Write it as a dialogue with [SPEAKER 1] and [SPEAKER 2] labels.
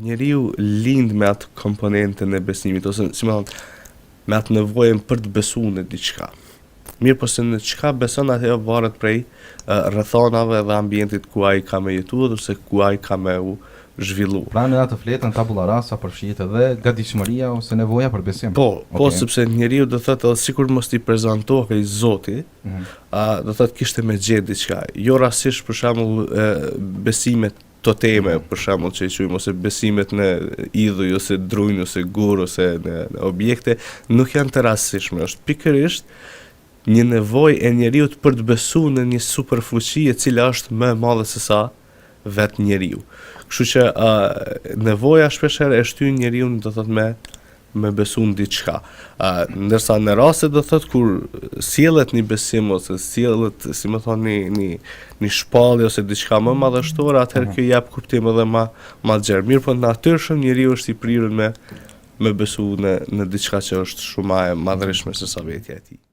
[SPEAKER 1] njeriu lind me atë komponentën e besimit, ose si më thonë, me atë nevojën për të besuar në diçka. Mirë po se në çka beson atë varet prej rrethonave dhe ambientit ku ai ka me jetuar ose ku ai ka me u zhvillu.
[SPEAKER 2] Pra në atë fletën tabula rasa përfshihet edhe gatishmëria ose nevoja për besim.
[SPEAKER 1] Po, sepse njeriu do thotë edhe sikur mos i prezantohej Zoti, do thotë kishte me gjetë diçka. Jo rastësisht për shembull besimet toteme, për shembull që i quajmë, ose besimet në idhuj ose drujnë ose gur ose në objekte, nuk janë të rastësishme, është pikërisht një nevojë e njeriut për të besuar në një superfuqi e cila është më e madhe se sa vetë njeriu. Kështu që nevoja shpeshherë e shtyn njeriu do thotë me besu në diçka. Ndërsa në raste do thotë kur sjellet një besim ose sjellet, si më thonë, një shpallje ose diçka më madhështore, atëherë kjo jep kuptim edhe më gjerë. Mirë, po natyrshëm njeriu është i prirur me besu në diçka që është shumë më e madhërishme se sa vetja e tij.